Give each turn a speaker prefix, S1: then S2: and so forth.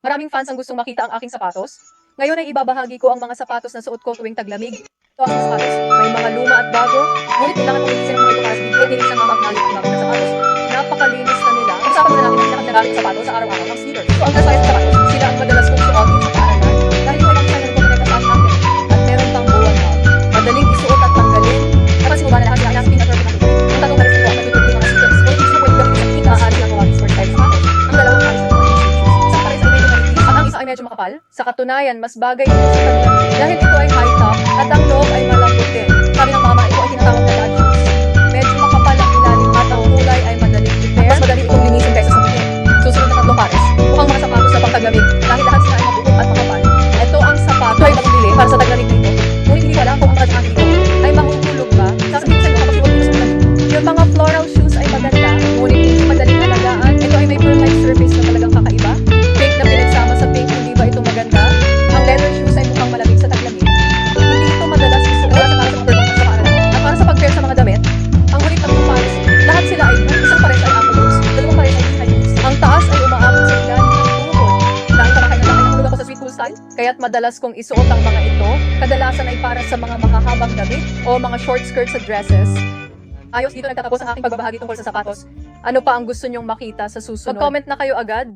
S1: Maraming fans ang gustong makita ang aking sapatos. Ngayon ay ibabahagi ko ang mga sapatos na suot ko tuwing taglamig. Ito ang sapatos, may mga luma at bago, ngunit kailangan kong itisin ang mga ito para sa video at nilisan ang magnalit ng bago na sapatos. Napakalinis na nila. Usapan muna natin ang pinakagagaling sapatos sa araw-araw ng sneakers. So ang size ng sapatos, sila ang madalas kong suotin sa paaralan dahil ito ay ang channel ko na sa akin at meron pang buwan na. Madaling isuot at tanggalin. Napansin mo ba na lahat sila ay nasa pinaka-perfect na fit? Ang tanong na rin sa mga mga sneakers. Kung hindi sila pwede gamitin sa kita, maaari ang mga sport style sapatos. Ang dalawang pares ng mga isang pares ay medyo manipis at ang isa ay medyo makapal. Sa katunayan, mas bagay ito sa taglamig dahil ito ay high top at ang loob ay malambot din. Sabi ng mama, ito ay tinatawag na dad shoes. Medyo makapal ang ilalim at ang kulay ay madaling i-pair. Mas madali itong linisin kaysa sa puti. Susunod na tatlong pares. Mukhang mga sapatos na pangtaglamig dahil lahat sila ay mabuo at makapal. Ito ang sapatos ay mabili para sa taglamig na ito. Ngunit hindi ko alam kung ang mga dito ay mahuhulog ba. Sasabihin sa inyo kapag suot dito sa taglamig. Yung mga floral shoes ay maganda, ngunit hindi madaling alagaan. Ito ay may pearl-like surface na talagang kakaiba. Pink na pinagsama sa pink, hindi ba ito maganda? Ang leather shoes ay mukhang malamig sa taglamig. Hindi ito madalas isuot para sa mga performance sa paaralan. At para sa pag-pair sa mga damit, ang ngunit ng pares, lahat sila ay boot, isang pares ay apple boots, dalawang pares ay high boots. Ang taas ay umaabot sa ilalim ng tuhod. Dahil kamakailan lang ay nahulog ako sa sweet cool style, kaya't madalas kong isuot ang mga ito. Kadalasan ay para sa mga makahabang damit o mga short skirts sa dresses. Ayos, dito nagtatapos ang aking pagbabahagi tungkol sa sapatos. Ano pa ang gusto nyong makita sa susunod? Mag-comment na kayo agad.